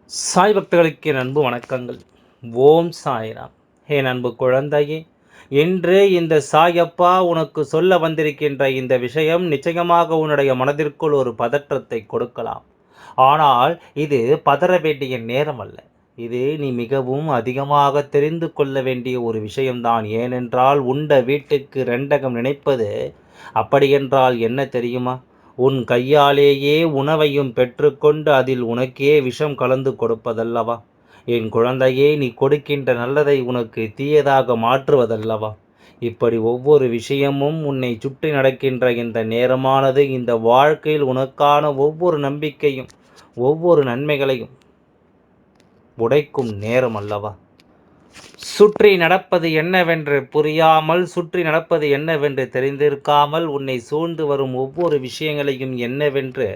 சாய் பக்தர்களுக்கு என் அன்பு வணக்கங்கள். ஓம் சாய்ராம். என் அன்பு குழந்தையே, இன்று இந்த சாயப்பா உனக்கு சொல்ல வந்திருக்கின்ற இந்த விஷயம் நிச்சயமாக உன்னுடைய மனதிற்குள் ஒரு பதற்றத்தை கொடுக்கலாம். ஆனால் இது பதற வேண்டிய நேரம் அல்ல. இது நீ மிகவும் அதிகமாக தெரிந்து கொள்ள வேண்டிய ஒரு விஷயம்தான். ஏனென்றால் உண்ட வீட்டுக்கு ரெண்டகம் நினைப்பது அப்படியென்றால் என்ன தெரியுமா? உன் கையாலேயே உணவையும் பெற்றுக்கொண்டு அதில் உனக்கே விஷம் கலந்து கொடுப்பதல்லவா? என் குழந்தையே, நீ கொடுக்கின்ற நல்லதை உனக்கு தீயதாக மாற்றுவதல்லவா? இப்படி ஒவ்வொரு விஷயமும் உன்னை சுற்றி நடக்கின்ற இந்த நேரமானது இந்த வாழ்க்கையில் உனக்கான ஒவ்வொரு நம்பிக்கையும் ஒவ்வொரு நன்மைகளையும் உடைக்கும் நேரம் அல்லவா? சுற்றி நடப்பது என்னவென்று புரியாமல், சுற்றி நடப்பது என்னவென்று தெரிந்திருக்காமல், உன்னை சூழ்ந்து வரும் ஒவ்வொரு விஷயங்களையும் என்னவென்று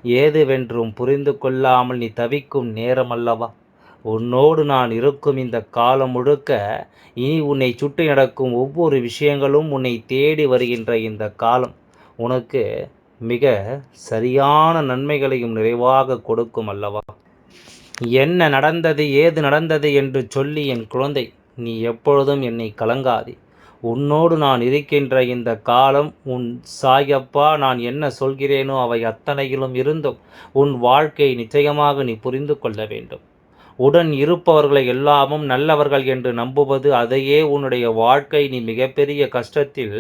ஏதுவென்றும் புரிந்து கொள்ளாமல் நீ தவிக்கும் நேரம் அல்லவா? உன்னோடு நான் இருக்கும் இந்த காலம் முழுக்க இனி உன்னை சுற்றி நடக்கும் ஒவ்வொரு விஷயங்களும் உன்னை தேடி வருகின்ற இந்த காலம் உனக்கு மிக சரியான நன்மைகளையும் நிறைவாக கொடுக்கும் அல்லவா? என்ன நடந்தது, ஏது நடந்தது என்று சொல்லி என் குழந்தை, நீ எப்பொழுதும் என்னை கலங்காதே. உன்னோடு நான் இருக்கின்ற இந்த காலம் உன் சாயப்பா நான் என்ன சொல்கிறேனோ அவை அத்தனையிலும் இருந்தும் உன் வாழ்க்கையை நிச்சயமாக நீ புரிந்து கொள்ள வேண்டும். உடன் இருப்பவர்களை எல்லாமும் நல்லவர்கள் என்று நம்புவது, அதையே உன்னுடைய வாழ்க்கை நீ மிகப்பெரிய கஷ்டத்தில்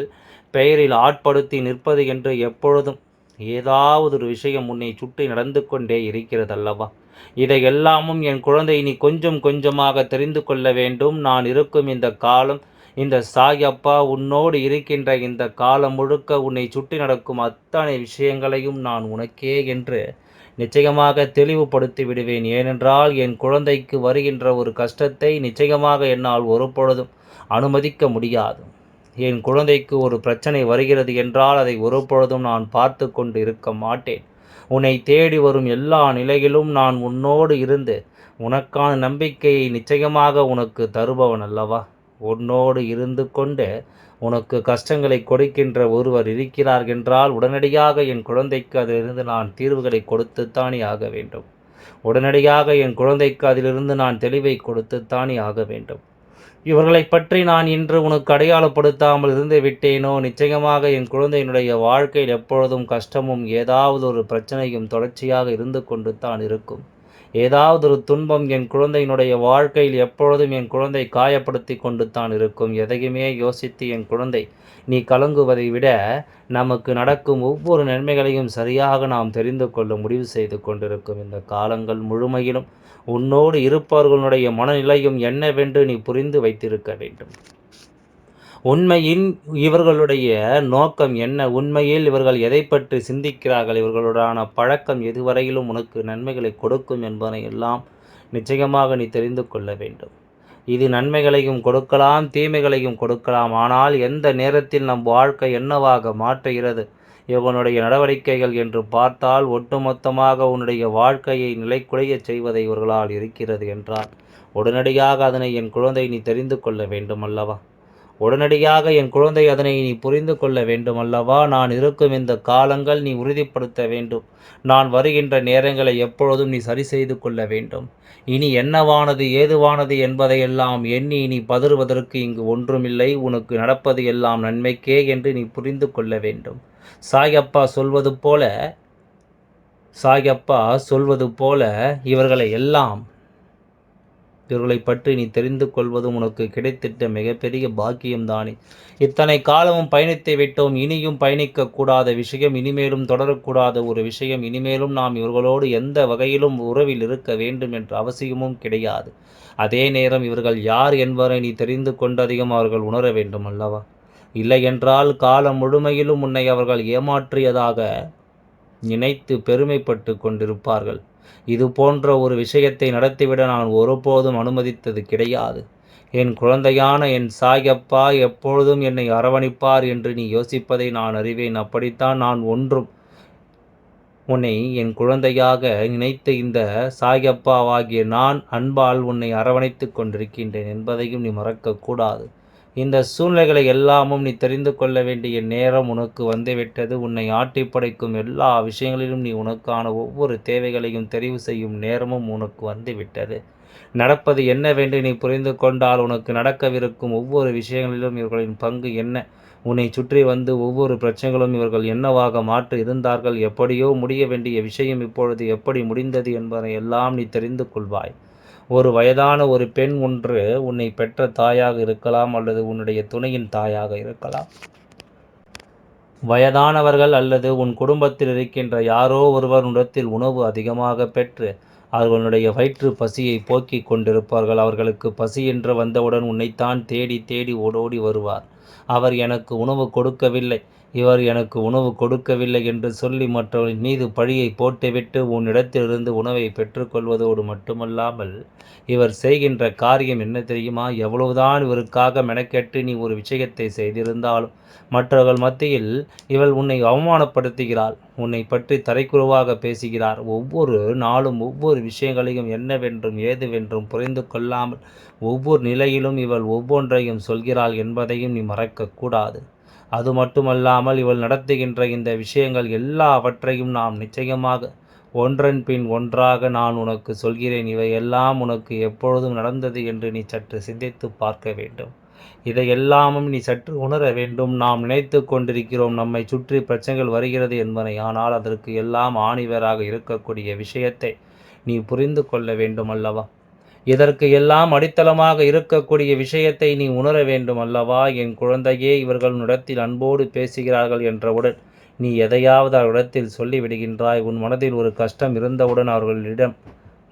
பெயரில் ஆட்படுத்தி நிற்பது என்று எப்பொழுதும் ஏதாவது ஒரு விஷயம் உன்னை சுற்றி நடந்து கொண்டே இருக்கிறதல்லவா? இதையெல்லாமும் என் குழந்தை நீ கொஞ்சம் கொஞ்சமாக தெரிந்து கொள்ள வேண்டும். நான் இருக்கும் இந்த காலம், இந்த சாயப்பா உன்னோடு இருக்கின்ற இந்த காலம் முழுக்க உன்னை சுற்றி நடக்கும் அத்தனை விஷயங்களையும் நான் உனக்கே என்று நிச்சயமாக தெளிவுபடுத்தி விடுவேன். ஏனென்றால் என் குழந்தைக்கு வருகின்ற ஒரு கஷ்டத்தை நிச்சயமாக என்னால் ஒருபொழுதும் அனுமதிக்க முடியாது. என் குழந்தைக்கு ஒரு பிரச்சனை வருகிறது என்றால் அதை ஒருபொழுதும் நான் பார்த்து கொண்டு இருக்க மாட்டேன். உன்னை தேடி வரும் எல்லா நிலையிலும் நான் உன்னோடு இருந்து உனக்கான நம்பிக்கையை நிச்சயமாக உனக்கு தருபவன் அல்லவா? உன்னோடு இருந்து கொண்டு உனக்கு கஷ்டங்களை கொடுக்கின்ற ஒருவர் இருக்கிறார் என்றால் உடனடியாக என் குழந்தைக்கு அதிலிருந்து நான் தீர்வுகளை கொடுத்துத்தானே ஆக வேண்டும். உடனடியாக என் குழந்தைக்கு அதிலிருந்து நான் தெளிவை கொடுத்துத்தானே ஆக வேண்டும். இவர்களை பற்றி நான் இன்று உனக்கு அடையாளப்படுத்தாமல் இருந்து விட்டேனோ, நிச்சயமாக என் குழந்தையினுடைய வாழ்க்கையில் எப்பொழுதும் கஷ்டமும் ஏதாவது ஒரு பிரச்சனையும் தொடர்ச்சியாக இருந்து கொண்டு தான் இருக்கும். ஏதாவது ஒரு துன்பம் என் குழந்தையினுடைய வாழ்க்கையில் எப்பொழுதும் என் குழந்தை காயப்படுத்தி கொண்டு தான் இருக்கும். எதையுமே யோசித்து என் குழந்தை நீ கலங்குவதை விட நமக்கு நடக்கும் ஒவ்வொரு நன்மைகளையும் சரியாக நாம் தெரிந்து கொள்ள முடிவு செய்து கொண்டிருக்கும் இந்த காலங்கள் முழுமையிலும் உன்னோடு இருப்பவர்களுடைய மனநிலையும் என்னவென்று நீ புரிந்து வைத்திருக்க வேண்டும். உண்மையின் இவர்களுடைய நோக்கம் என்ன? உண்மையில் இவர்கள் எதை பற்றி சிந்திக்கிறார்கள்? இவர்களுடான பழக்கம் எதுவரையிலும் உனக்கு நன்மைகளை கொடுக்கும் என்பதை எல்லாம் நிச்சயமாக நீ தெரிந்து கொள்ள வேண்டும். இது நன்மைகளையும் கொடுக்கலாம், தீமைகளையும் கொடுக்கலாம். ஆனால் எந்த நேரத்தில் நம் வாழ்க்கை என்னவாக மாற்றுகிறது இவனுடைய நடவடிக்கைகள் என்று பார்த்தால், ஒட்டுமொத்தமாக உன்னுடைய வாழ்க்கையை நிலைக்குலைய செய்வதை இவர்களால் இருக்கிறது என்றால் உடனடியாக அதனை என் குழந்தை நீ தெரிந்து கொள்ள வேண்டும் அல்லவா? உடனடியாக என் குழந்தை அதனை நீ புரிந்து கொள்ள வேண்டும் அல்லவா? நான் இருக்கும் இந்த காலங்கள் நீ உறுதிப்படுத்த வேண்டும். நான் வருகின்ற நேரங்களை எப்பொழுதும் நீ சரி செய்து கொள்ள வேண்டும். இனி என்னவானது ஏதுவானது என்பதையெல்லாம் எண்ணி நீ பதறுவதற்கு இங்கு ஒன்றுமில்லை. உனக்கு நடப்பது எல்லாம் நன்மைக்கே என்று நீ புரிந்து கொள்ள வேண்டும். சாயப்பா சொல்வது போல இவர்களை பற்றி நீ தெரிந்து கொள்வதும் உனக்கு கிடைத்திட்ட மிகப்பெரிய பாக்கியம்தானே. இத்தனை காலமும் பயணித்து விட்டோம். இனியும் பயணிக்கக்கூடாத விஷயம், இனிமேலும் தொடரக்கூடாத ஒரு விஷயம், இனிமேலும் நாம் இவர்களோடு எந்த வகையிலும் உறவில் இருக்க வேண்டும் என்ற அவசியமும் கிடையாது. அதே நேரம் இவர்கள் யார் என்பதை நீ தெரிந்து கொண்டதையும் அவர்கள் உணர வேண்டும் அல்லவா? இல்லையென்றால் காலம் முழுமையிலும் உன்னை அவர்கள் ஏமாற்றியதாக நினைத்து பெருமைப்பட்டு கொண்டிருப்பார்கள். இது போன்ற ஒரு விஷயத்தை நடத்திவிட நான் ஒருபோதும் அனுமதித்தது கிடையாது. என் குழந்தையான என் சாயப்பா எப்பொழுதும் என்னை அரவணைப்பார் என்று நீ யோசிப்பதை நான் அறிவேன். அப்படித்தான் நான் ஒன்றும் உன்னை என் குழந்தையாக நினைத்து இந்த சாயப்பாவாகிய நான் அன்பால் உன்னை அரவணைத்து கொண்டிருக்கின்றேன் என்பதையும் நீ மறக்கக்கூடாது. இந்த சூழ்நிலைகளை எல்லாமும் நீ தெரிந்து கொள்ள வேண்டிய நேரம் உனக்கு வந்துவிட்டது. உன்னை ஆட்டி படைக்கும் எல்லா விஷயங்களிலும் நீ உனக்கான ஒவ்வொரு தேவைகளையும் தெரிவு செய்யும் நேரமும் உனக்கு வந்துவிட்டது. நடப்பது என்னவென்று நீ புரிந்து கொண்டால் உனக்கு நடக்கவிருக்கும் ஒவ்வொரு விஷயங்களிலும் இவர்களின் பங்கு என்ன, உன்னை சுற்றி வந்து ஒவ்வொரு பிரச்சனைகளும் இவர்கள் என்னவாக மாற்றி இருந்தார்கள், எப்படியோ முடிய வேண்டிய விஷயம் இப்பொழுது எப்படி முடிந்தது என்பதை எல்லாம் நீ தெரிந்து கொள்வாய். ஒரு வயதான ஒரு பெண் ஒன்று உன்னை பெற்ற தாயாக இருக்கலாம், அல்லது உன்னுடைய துணையின் தாயாக இருக்கலாம். வயதானவர்கள் அல்லது உன் குடும்பத்தில் இருக்கின்ற யாரோ ஒருவர் உன்னிடத்தில் உணவு அதிகமாக பெற்று அவர்களுடைய வயிற்று பசியை போக்கிக் கொண்டிருப்பார்கள். அவர்களுக்கு பசி என்று வந்தவுடன் உன்னைத்தான் தேடி தேடி ஓடோடி வருவார். அவர் எனக்கு உணவு கொடுக்கவில்லை, இவர் எனக்கு உணவு கொடுக்கவில்லை என்று சொல்லி மற்றவர்களின் மீது பழியை போட்டுவிட்டு உன்னிடத்திலிருந்து உணவை பெற்றுக்கொள்வதோடு மட்டுமல்லாமல் இவர் செய்கின்ற காரியம் என்ன தெரியுமா? எவ்வளவுதான் இவருக்காக மெனக்கெட்டு நீ ஒரு விஷயத்தை செய்திருந்தாலும் மற்றவர்கள் மத்தியில் இவள் உன்னை அவமானப்படுத்துகிறாள், உன்னை பற்றி தரைக்குறைவாக பேசுகிறார். ஒவ்வொரு நாளும் ஒவ்வொரு விஷயங்களையும் என்னவென்றும் ஏதுவென்றும் புரிந்து கொள்ளாமல் ஒவ்வொரு நிலையிலும் இவள் ஒவ்வொன்றையும் சொல்கிறாள் என்பதையும் நீ மறக்கக்கூடாது. அது மட்டுமல்லாமல் இவள் நடத்துகின்ற இந்த விஷயங்கள் எல்லாவற்றையும் நாம் நிச்சயமாக ஒன்றன் பின் ஒன்றாக நான் உனக்கு சொல்கிறேன். இவையெல்லாம் உனக்கு எப்பொழுதும் நடந்தது என்று நீ சற்று சிந்தித்து பார்க்க வேண்டும். இதையெல்லாமும் நீ சற்று உணர வேண்டும். நாம் நினைத்து கொண்டிருக்கிறோம் நம்மை சுற்றி பிரச்சனைகள் வருகிறது என்பதை. ஆனால் அதற்கு எல்லாம் ஆணிவேராக இருக்கக்கூடிய விஷயத்தை நீ புரிந்து கொள்ள வேண்டும் அல்லவா? இதற்கு எல்லாம் அடித்தளமாக இருக்கக்கூடிய விஷயத்தை நீ உணர வேண்டும் அல்லவா? என் குழந்தையே, இவர்கள் உன்னிடத்தில் அன்போடு பேசுகிறார்கள் என்றவுடன் நீ எதையாவது அவரிடத்தில் சொல்லிவிடுகின்றாய். உன் மனதில் ஒரு கஷ்டம் இருந்தவுடன் அவர்களிடம்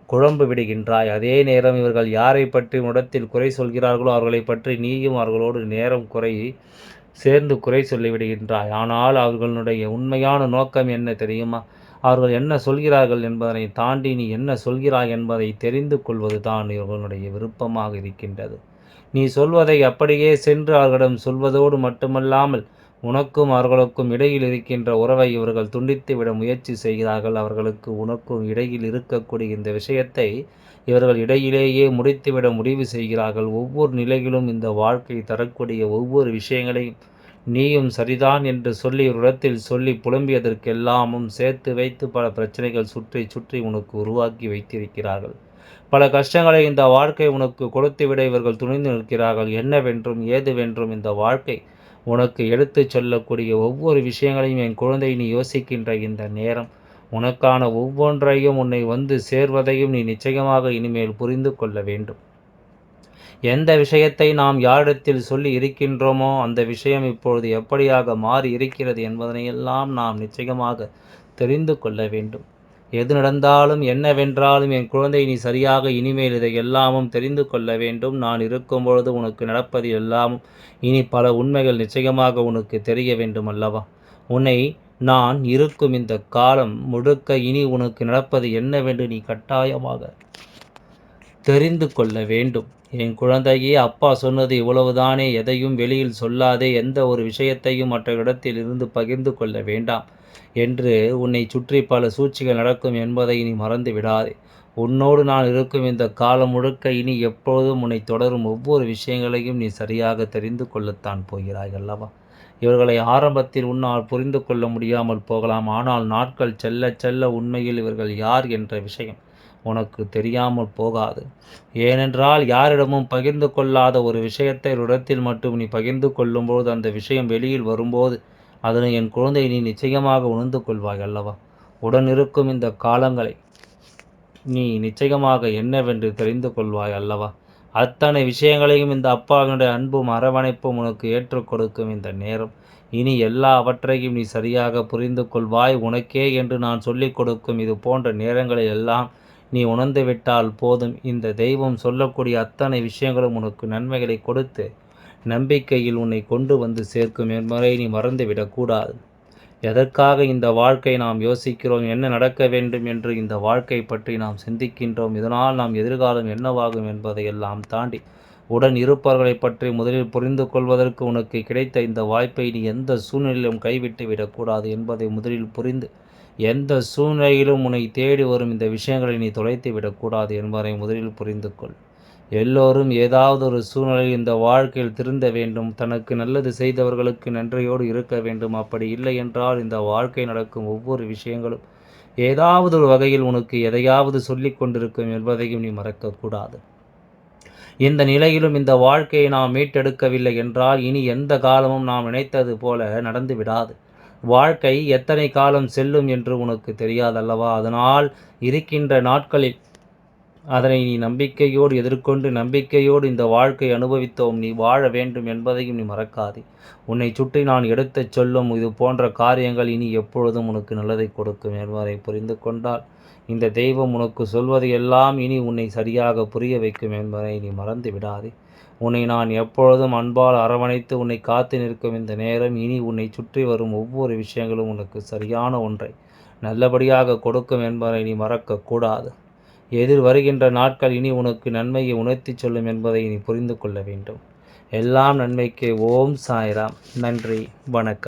குழம்பு விடுகின்றாய். அதே நேரம் இவர்கள் யாரை பற்றி உன்னிடத்தில் குறை சொல்கிறார்களோ அவர்களை பற்றி நீயும் அவர்களோடு நேரம் சேர்ந்து குறை சொல்லிவிடுகின்றாய். ஆனால் அவர்களுடைய உண்மையான நோக்கம் என்ன தெரியுமா? அவர்கள் என்ன சொல்கிறார்கள் என்பதனை தாண்டி நீ என்ன சொல்கிறாய் என்பதை தெரிந்து கொள்வது தான் இவர்களுடைய விருப்பமாக இருக்கின்றது. நீ சொல்வதை அப்படியே சென்று அவர்களிடம் சொல்வதோடு மட்டுமல்லாமல் உனக்கும் அவர்களுக்கும் இடையில் இருக்கின்ற உறவை இவர்கள் துண்டித்துவிட முயற்சி செய்கிறார்கள். அவர்களுக்கு உனக்கும் இடையில் இருக்கக்கூடிய இந்த விஷயத்தை இவர்கள் இடையிலேயே முடித்துவிட முடிவு செய்கிறார்கள். ஒவ்வொரு நிலையிலும் இந்த வாழ்க்கை தரக்கூடிய ஒவ்வொரு விஷயங்களையும் நீயும் சரிதான் என்று சொல்லி ஒரு இடத்தில் சொல்லி புலம்பியதற்கெல்லாமும் சேர்த்து வைத்து பல பிரச்சனைகள் சுற்றி சுற்றி உனக்கு உருவாக்கி வைத்திருக்கிறார்கள். பல கஷ்டங்களை இந்த வாழ்க்கை உனக்கு கொடுத்துவிட இவர்கள் துணிந்து நிற்கிறார்கள். என்னவென்றும் ஏதுவென்றும் இந்த வாழ்க்கை உனக்கு எடுத்துச் சொல்லக்கூடிய ஒவ்வொரு விஷயங்களையும் என் குழந்தை நீ யோசிக்கின்ற இந்த நேரம் உனக்கான ஒவ்வொன்றையும் உன்னை வந்து சேர்வதையும் நீ நிச்சயமாக இனிமேல் புரிந்து கொள்ள வேண்டும். எந்த விஷயத்தை நாம் யாரிடத்தில் சொல்லி இருக்கின்றோமோ அந்த விஷயம் இப்பொழுது எப்படியாக மாறி இருக்கிறது என்பதனையெல்லாம் நாம் நிச்சயமாக தெரிந்து கொள்ள வேண்டும். எது நடந்தாலும் என்னவென்றாலும் என் குழந்தை நீ சரியாக இனிமேல் இதை எல்லாமும் தெரிந்து கொள்ள வேண்டும். நான் இருக்கும் பொழுது உனக்கு நடப்பது எல்லாமும் இனி பல உண்மைகள் நிச்சயமாக உனக்கு தெரிய வேண்டும் அல்லவா? உன்னை நான் இருக்கும் இந்த காலம் முழுக்க இனி உனக்கு நடப்பது என்னவென்று நீ கட்டாயமாக தெரிந்து கொள்ள வேண்டும். என் குழந்தையே, அப்பா சொன்னது இவ்வளவுதானே, எதையும் வெளியில் சொல்லாதே, எந்த ஒரு விஷயத்தையும் மற்ற இடத்தில் இருந்து பகிர்ந்து கொள்ள வேண்டாம் என்று உன்னை சுற்றி பல சூழ்ச்சிகள் நடக்கும் என்பதை நீ மறந்து விடாதே. உன்னோடு நான் இருக்கும் இந்த காலம் முழுக்க இனி எப்பொழுதும் உன்னை தொடரும் ஒவ்வொரு விஷயங்களையும் நீ சரியாக தெரிந்து கொள்ளத்தான் போகிறாய் அல்லவா? இவர்களை ஆரம்பத்தில் உன்னால் புரிந்து கொள்ள முடியாமல் போகலாம். ஆனால் நாட்கள் செல்ல செல்ல உண்மையில் இவர்கள் யார் என்ற விஷயம் உனக்கு தெரியாமல் போகாது. ஏனென்றால் யாரிடமும் பகிர்ந்து கொள்ளாத ஒரு விஷயத்தை ஒரு இடத்தில் மட்டும் நீ பகிர்ந்து கொள்ளும்போது அந்த விஷயம் வெளியில் வரும்போது அதனை என் குழந்தை நீ நிச்சயமாக உணர்ந்து கொள்வாய் அல்லவா? உடன் இருக்கும் இந்த காலங்களை நீ நிச்சயமாக என்னவென்று தெரிந்து கொள்வாய் அல்லவா? அத்தனை விஷயங்களையும் இந்த அப்பாவினுடைய அன்பும் அரவணைப்பும் உனக்கு ஏற்றுக் கொடுக்கும் இந்த நேரம். இனி எல்லாவற்றையும் நீ சரியாக புரிந்து கொள்வாய். உனக்கே என்று நான் சொல்லிக் கொடுக்கும் இது போன்ற நேரங்களில் எல்லாம் நீ உணர்ந்துவிட்டால் போதும். இந்த தெய்வம் சொல்லக்கூடிய அத்தனை விஷயங்களும் உனக்கு நன்மைகளை கொடுத்து நம்பிக்கையில் உன்னை கொண்டு வந்து சேர்க்கும் என்பதை நீ மறந்துவிடக்கூடாது. எதற்காக இந்த வாழ்க்கை நாம் யோசிக்கிறோம், என்ன நடக்க வேண்டும் என்று இந்த வாழ்க்கை பற்றி நாம் சிந்திக்கின்றோம், இதனால் நாம் எதிர்காலம் என்னவாகும் என்பதையெல்லாம் தாண்டி உடன் இருப்பவர்களை பற்றி முதலில் புரிந்து கொள்வதற்கு உனக்கு கிடைத்த இந்த வாய்ப்பை நீ எந்த சூழ்நிலையிலும் கைவிட்டு விடக்கூடாது என்பதை முதலில் புரிந்து எந்த சூழ்நிலையிலும் உன்னை தேடி வரும் இந்த விஷயங்களை நீ தொலைத்து விடக்கூடாது என்பதை முதலில் புரிந்து கொள். எல்லோரும் ஏதாவது ஒரு சூழ்நிலையில் இந்த வாழ்க்கையில் திருந்த வேண்டும். தனக்கு நல்லது செய்தவர்களுக்கு நன்றியோடு இருக்க வேண்டும். அப்படி இல்லை என்றால் இந்த வாழ்க்கை நடக்கும் ஒவ்வொரு விஷயங்களும் ஏதாவது ஒரு வகையில் உனக்கு எதையாவது சொல்லிக் கொண்டிருக்கும் என்பதையும் நீ மறக்கக்கூடாது. இந்த நிலையிலும் இந்த வாழ்க்கையை நாம் மீட்டெடுக்கவில்லை என்றால் இனி எந்த காலமும் நாம் நினைத்தது போல நடந்து விடாது. வாழ்க்கை எத்தனை காலம் செல்லும் என்று உனக்கு தெரியாதல்லவா? அதனால் இருக்கின்ற நாட்களில் அதனை நீ நம்பிக்கையோடு எதிர்கொண்டு நம்பிக்கையோடு இந்த வாழ்க்கை அனுபவித்தோம் நீ வாழ வேண்டும் என்பதையும் நீ மறக்காதே. உன்னை சுற்றி நான் எடுத்துச் சொல்லும் இது போன்ற காரியங்கள் இனி எப்பொழுதும் உனக்கு நல்லதை கொடுக்கும் என்பதை புரிந்து கொண்டால் இந்த தெய்வம் உனக்கு சொல்வது எல்லாம் இனி உன்னை சரியாக புரிய வைக்கும் என்பதை நீ மறந்து விடாதே. உன்னை நான் எப்பொழுதும் அன்பால் அரவணைத்து உன்னை காத்து நிற்கும் இந்த நேரம் இனி உன்னை சுற்றி வரும் ஒவ்வொரு விஷயங்களும் உனக்கு சரியான ஒன்றை நல்லபடியாக கொடுக்கும் என்பதை நீ மறக்கக்கூடாது. எதிர் வருகின்ற நாட்கள் இனி உனக்கு நன்மையை உணர்த்தி சொல்லும் என்பதை நீ புரிந்து கொள்ள வேண்டும். எல்லாம் நன்மைக்கு. ஓம் சாய்ராம். நன்றி, வணக்கம்.